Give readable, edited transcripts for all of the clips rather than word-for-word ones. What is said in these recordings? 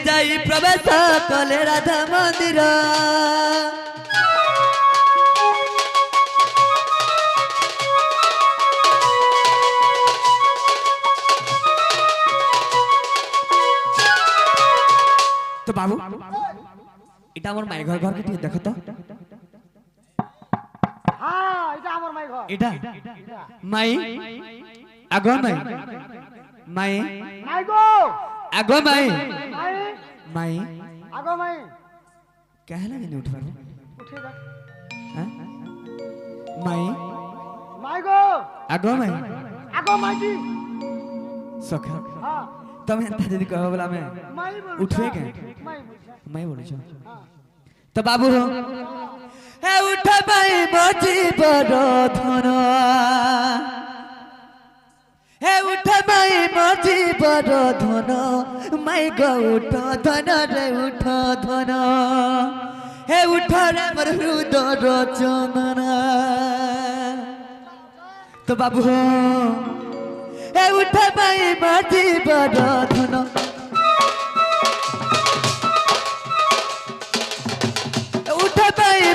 जाई प्रवेश कले राधा मंदिर तो बाबू এটা আমার মাই ঘর ঘর কি দেখো তো হ্যাঁ এটা আমার মাই ঘর এটা মাই আগো মাই মাই মাই গো আগো মাই মাই মাই আগো মাই कहला नहीं उठ पारो উঠে যা हां माई মাই গো আগো মাই আগো মাই কি सखा হ্যাঁ તમે તા যদি કહો બોલા મે মাই বল উঠবে কে মাই বলছা मैं बोलू छ হ্যাঁ तो बाबू हो हे उठ माई मोजी बड़ो धन हे उठ माई मोजी बड़ो धन माई गो उठ धन रे उठ धन हे उठ रे मोर हृदय चंदना तो बाबू हो हे उठ माई मोजी बड़ो धन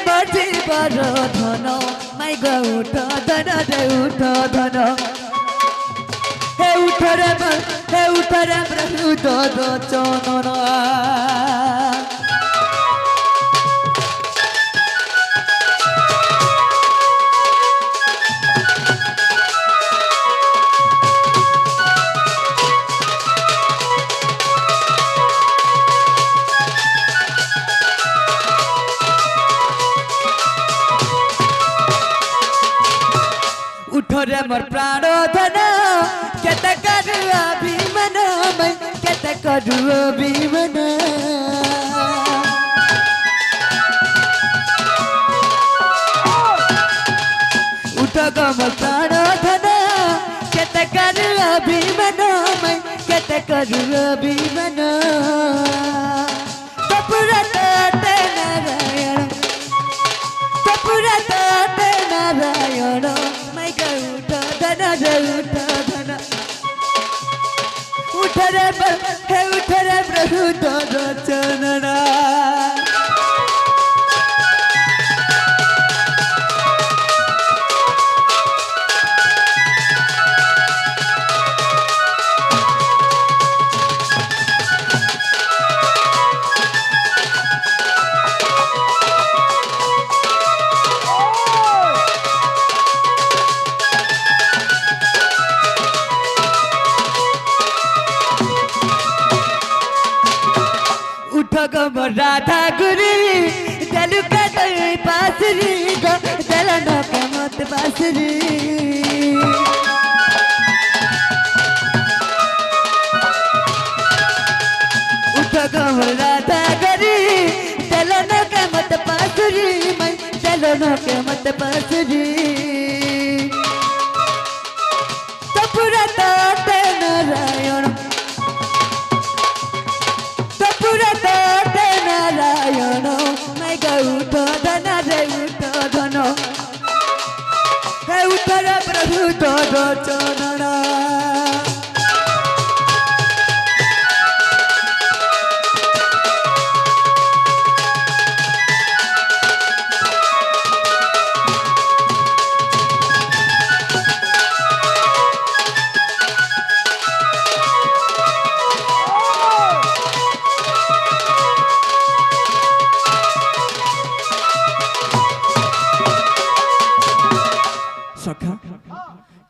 बाजी बड़ो धन माई गो उठ धन रे उठ धन हे उठ रे हृदय चंदना उठरे मोर प्राण धन केते करू अभिमान मैं केते करू अभिमान उठ गो मोर प्राण धन केते करू अभिमान मैं केते करू अभिमान तपुरत नारायण तपुरत नारायण उठ धन रे उठ धन उठ रे प्रभु तोर चरणा राधा गुरी चलू का पासरी गो चलन के मत पासरी उठ गो राधा गुरी चलन के मत पासरी मैं चलन के मत पासरी तो पूरा ताते नारायण नारायण मैं गो उठ धन रे उठ धन हे उठ रे प्रभु तोर चरणा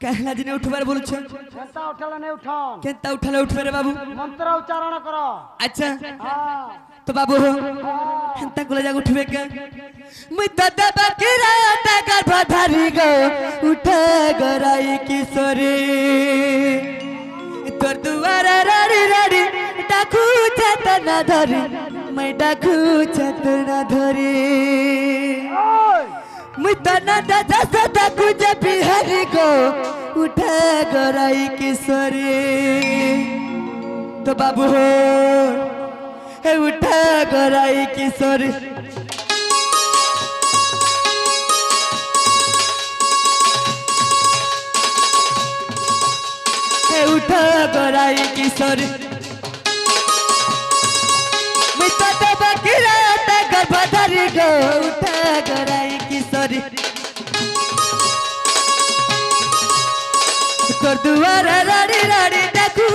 कहला दिन उठबार बोलछ केनता उठला नै उठन केनता उठले उठबे रे बाबू मंत्र उच्चारण करो अच्छा हां तो बाबू हो हेंता कोले जाग उठबे के मुई दादा बकरा टाका भाधारी गो उठ गराई किशोरी तोर दुआरा राड़ी राड़ी डाकू छत ना धरी मैं डाकू छत ना धरी मुई तना दादा सदा कुछ बिहारी गो उठ गराई किशोरी तो बाबू हो हे उठ गराई किशोरी हे उठ गराई किशोरी गो उठा गराई किशोरी তোর দুয়ারে রাড়ি রাড়ি ডাকু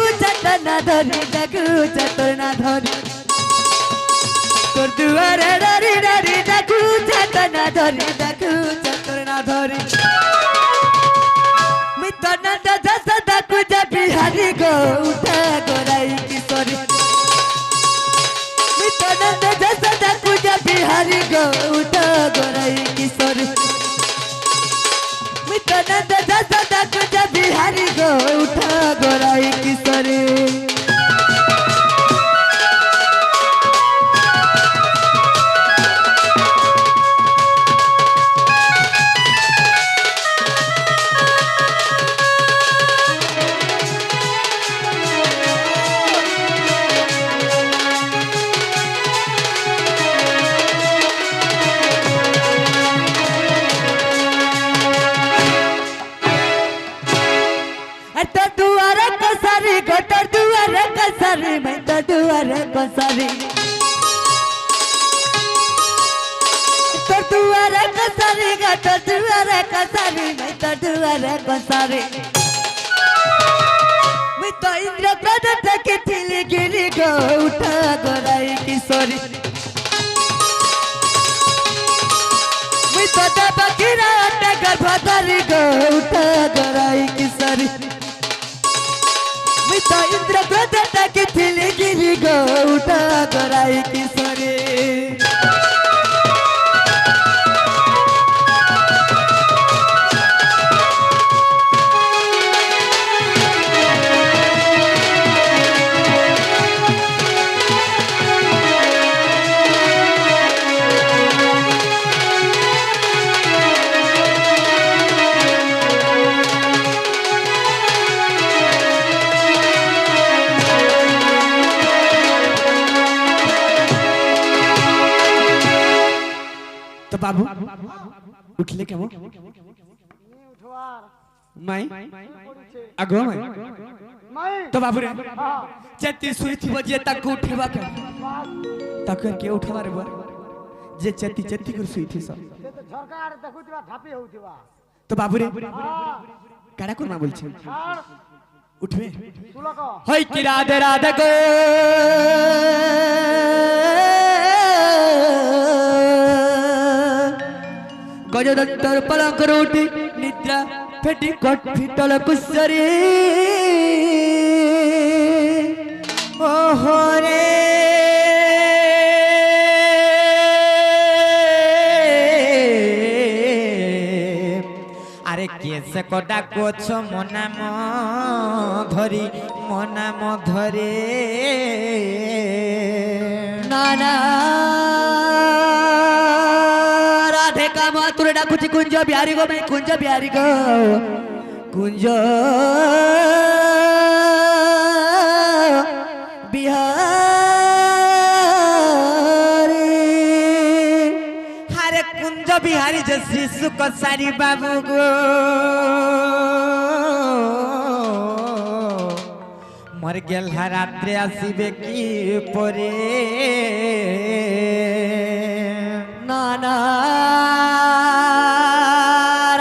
চটনা ধরি তোর দুয়ারে রাড়ি রাড়ি ডাকু চটনা ধরি মিতনা দাদা সদা কুজা বিহারি গো উঠা গরাই কিশোরী মিতনা দাদা সদা কুজা বিহারি গো উঠা গরাই কিশোরী মিতনা দাদা সদা কুজা বিহারি গো উঠা গরাই কিশোরী मैं तो दुआरे कसारी तो दुआरे कसारी गा तो दुआरे कसारी मैं तो दुआरे कसारी मैं तो इंद्र प्रदत्त के थिली गिरी गो उठा गराई किशोरी मैं तो दबकिरा गर्भधारी गो उठा गराई किशोरी तो इंद्र प्रदत्त की थिली गिरी गो उठा गराई किशोरी तो बाबू उठले केमो উঠোয়ার माई পড়ছে आगो माई মাই तो बाबू रे হ্যাঁ जेती सुई थी बजे तक उठेबा के तक के उठवा रे जे चेती चेती कर सुई थी सब সে তো ঝরকার দেখুতিবা ধাপি হউতিবা तो बाबू रे হ্যাঁ काड़ा कोन बोल छे ছাড় उठबे তুলক होय कि राधे राधे गो गजदत्तर पलंक रोटी निद्रा फेटी कट फिटल कुसरी ओहो रे अरे केसे कोडा कोछ मनाम धरे नाना राधे का मातुरे डाकुची कुंज बिहारी गो मैं कुंज बिहारी गो कुंज बिहारी हरे कुंज बिहारी जे श्री सुकसारी बाबू गो मर गेल रात्रे आसीबे की परे नाना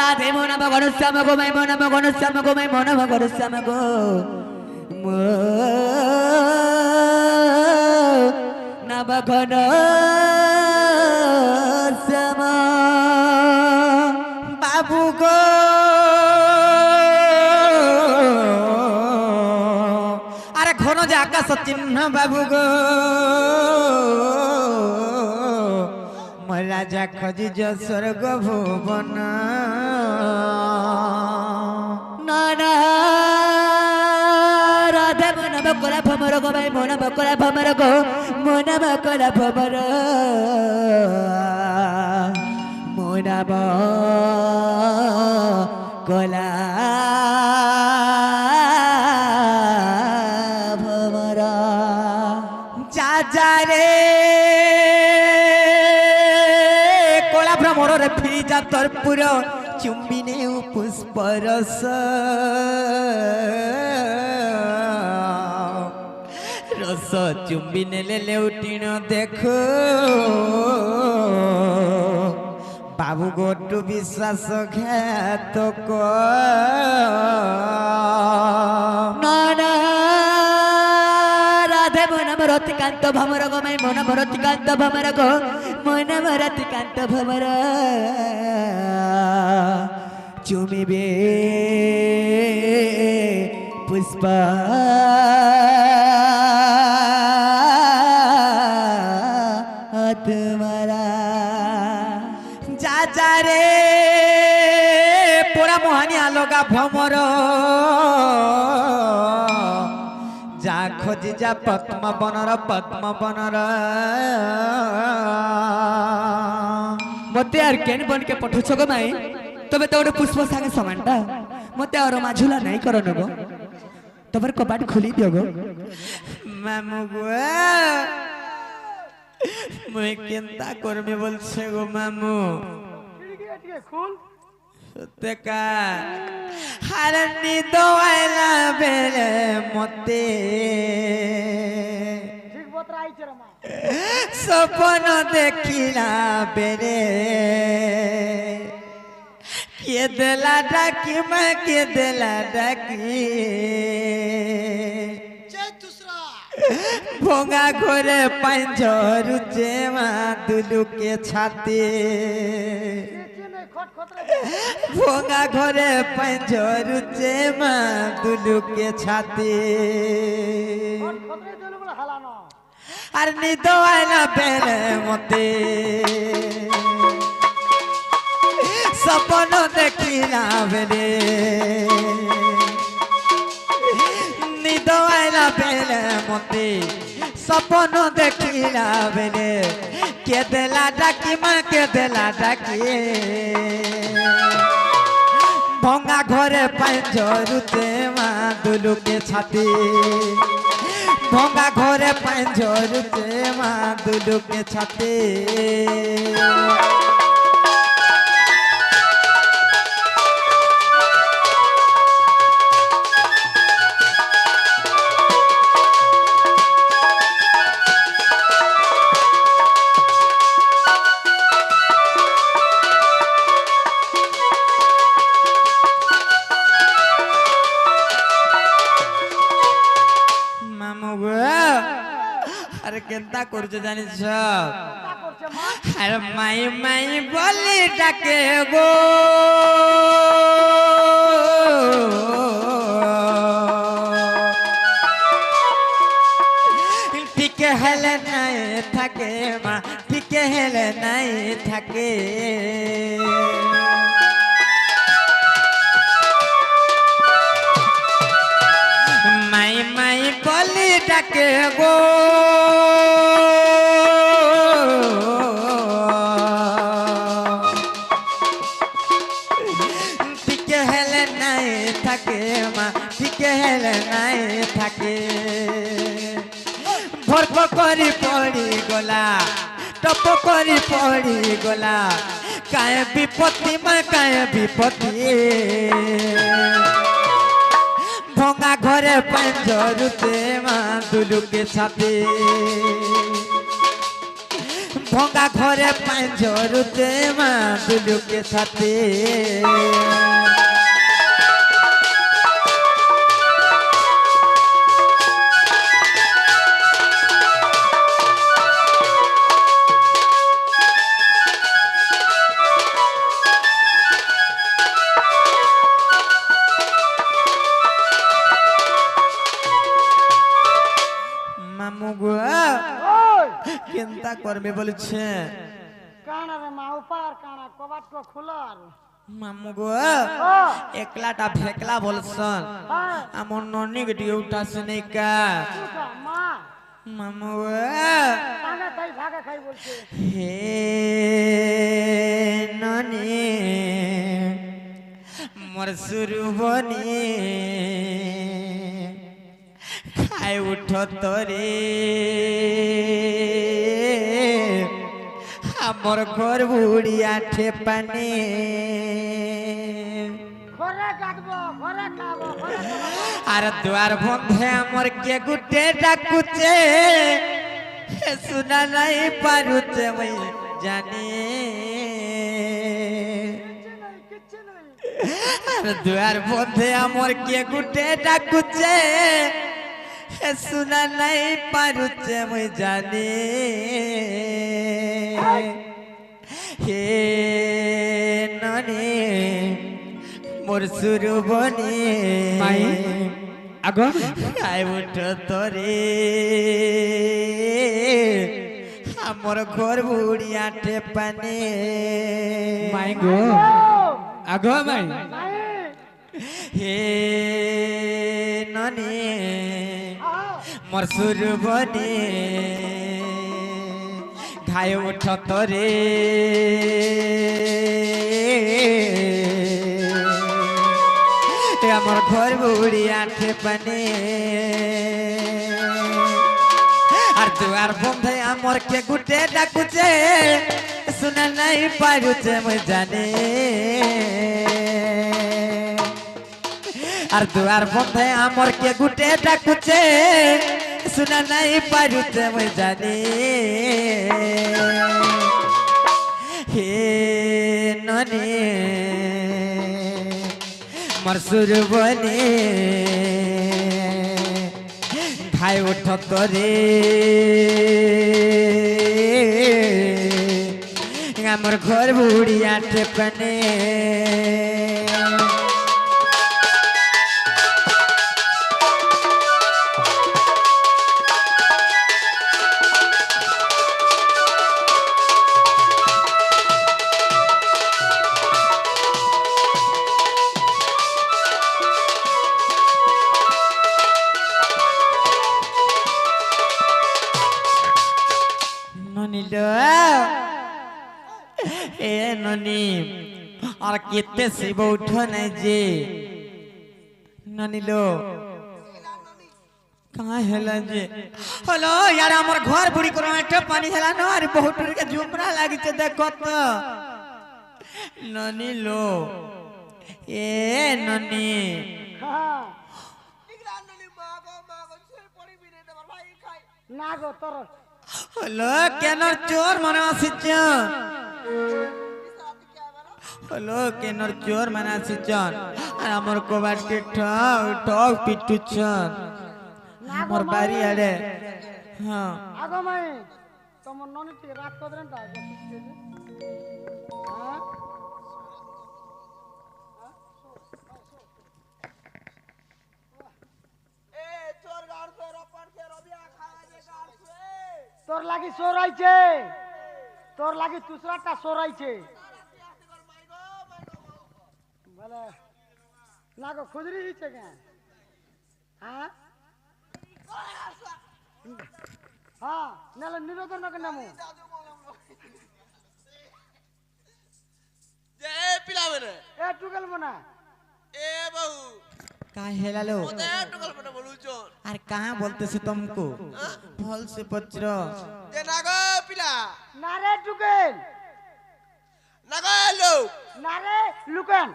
राधे मोना भगवान श्याम गो मैं मोना भगवान श्याम गो मैं मोना भगवान श्याम गो ना भगवान श्याम बाबू गो अरे घन जे आकाश चिन्ह बाबू गो राजा खजी जो स्वर्ग भुवन नाना राधा मन बकरा भमर गो भाई मन बकरा भमर गो मन बकरा भमर मन बकला भमर जा जा रे मोर रे फिरी जा तोर पुरो चुम्बिने पुष्परस रस দশ চুম্বি নেলে লেউটিণ দেখো বাবু গোটু বিশ্বাস ঘাতক রাধে মন মরতিকান্ত ভমর গো মাই মন মরতিকান্ত ভমর গো মন মরতিকান্ত ভমর চুমিবে পুষ্পা তোমারা যা যা রে পোড়া মোহানিয়া লগা ভ্রমর যা খোঁজি যা পদ্ম বনর মতে আর কেন বনকে পঠুছ গো মাই তবে তো ওটা পুষ্প সাগে সমানটা মতে আর মাঝুলা নাই করো গো তোমার কপাট খুলি দিও গো মামু গো মুই কেনতা করবে বলছে গো মামু খুল সত্যকা হারনি দোয়াইলা বেলে মতে ঠিক বতরা আইছে রে মা স্বপ্ন দেখিলা বেরে কে দেলা ডাকি মা কে দেলা ডাকি ভোঙা ঘরে পাঞ্জর মা দুলুকে ছাতে ভোঙা ঘরে পাঞ্জর মা দুলুকে ছাতে আর নিদ আইলা বেলে মতে স্বপ্ন দেখিলা বেলে নিদ আইলা বেলে মতে স্বপ্ন দেখিলা বেলে কে দেলা ডাকি মা কে দেলা ডাকি ভঙ্গা ঘরে পাঞ্জরুতে মা দুলুকে ছাতে ভঙ্গা ঘরে পাঞ্জরুতে মা দুলুকে ছাতে আরে কেনতা করছে জানিস আরে মাই মাই বলি ডাকে গো টিকে হেলে নাই থাকে মা টিকে হেলে নাই থাকে মাই মাই বলি ডাকে গো টিকে হেলে নাই থাকে মা টিকে হেলে নাই থাকে ভর্প করি পড়ি গলা টপ করি পড়ি গলা কায়ে বিপত্তি মা কায়ে বিপত্তি ভঙ্গা ঘরে পাঞ্জরুতে মা দুলুকে ছাতে ভঙ্গা ঘরে পাঞ্জরুতে মা দুলুকে ছাতে মামু গো কেনতা করবে বলছে কানা রে মা উপার কানা কবাট কো খুলার মামু গো একলাটা ফেকলা বলছন আমার ননিক ডিউটা শুনে কা মা মামু গো কানা তাই ভাগে খাই বলছে হে ননি মোর শুরু বনি খাই উঠ তোরে আমার ঘর বুড়িয়া ঠেপানে ঘরে ডাকবো ঘরে খাবো ঘরে খাবো আর দুয়ার বন্ধে আমার কে গুটে ডাকুছে শুনা নাই পারুছে মই জানি কিচ্ছু নাই আর দুয়ার বন্ধে আমার কে গুটে ডাকুছে শুনা নাই পারুছে মই জানি হে ননে মোর সুরু বনে মাই আগো আই উঠ তরে আমার ঘর বুড়িয়াটে পানে মাই গো আগো মাই নাই হে ননে মোর সুরু বনে ঘাই উঠ তরে আমার ঘর বুড়িয়াটে পানে আর দুয়ার বন্ধে আমার কে গুটে ডাকুছে শুনা নাই পারুছে মই জানে আর দুয়ার বন্ধে আমার কে গুটে ডাকুছে শুনা নাই পারুছে মই জানে হে ননে মরসুর বনে খাই উঠ তরে আমার ঘর বুড়িয়াটে পানে ননিল এ ননি আর কেতে শিব উঠ নাই যে ননিল कहाँ हेला जे हेलो यार हमर घर बुड़ी करो एटा पानी हेला न अरे बहुत टूर के झुमरा लागी छे देखो तो ननी लो ए ननी হ্যাঁ না গো তোর हेलो केन चोर मने आसिच हेलो केन चोर मने आसिच আর हमर कोबाट के ठाव टॉक पिटुछन हमर बारी आड़े हां আগো মাই তোমার ননিতে রাত কদরেন তা হ্যাঁ তোর লাগি চোর আইছে তোর লাগি দুসরাটা চোর আইছে বলে না গো খুজরি হিছে কেন হ্যাঁ হ্যাঁ নালে নিরোধন কেন নামু যে পিলা মানে এ টুকেল মনা এ বাবু कहाँ हेला लो ওতে টুকল মানে বলুছো আর कहाँ बोलते से तुमको फल से पचरो যে নাগো পিলা না রে টুকেল নাগো লো না রে লুকান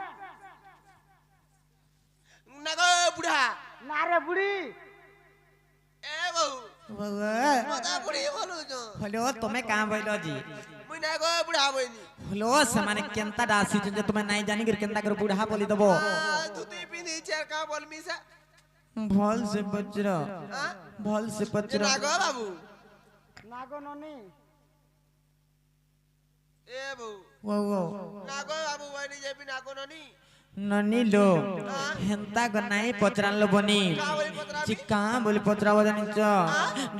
নাগো বুড়া না রে বুড়ি এ বাবু ওটা বুড়ি বলুছো हेलो तुम्हें कहाँ बोलो जी মুই নাগো বুড়া বইনি हेलो समाने केंता डासी जे तुम्हें नहीं जानी कि केंता कर बूढ़ा बोली दबो ধুতি পিনি চের কা বলমি সে फल से पचरो হ্যাঁ फल से যে पचरो নাগো বাবু না গো ননি এ বাবু वो वो নাগো বাবু বইনি যে পি নাগো ননি ननी लो हेंता को नहीं पचरान लो बनी কা বলি পত্রা चिक्का बोली पचरा बदनी चो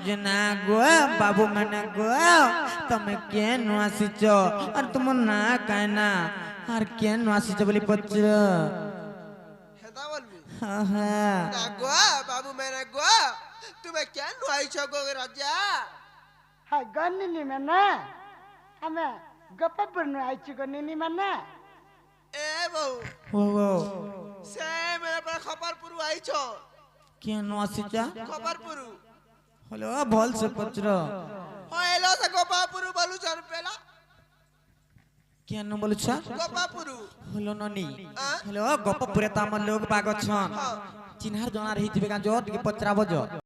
जना गो बाबू मना गो तमे के नुआसी चो और तुम ना कहना और के नुआसी चो बोली पचर হেতা বলবি हाँ हाँ নাগো বাবু মেনা গো তুমি কেন আইছো গো রাজা হাই গন্নি নি মনা আমি গপ্পর নো আইছি গন্নি নি মনা এ বাবু वो वो সে মেরে পর খবরপুর আইছো के नुआसी चा খবরপুর हेलो भल से पचर হইলো সে খবরপুর বলু জান পেলা কেন বলছ গোপাপুরু হলো ননি আ? হলো গপপুরে তো আমার লোক বাগ অছন চিনহার জনার হইতিবে গাঁ যো টিকে পচরাব যো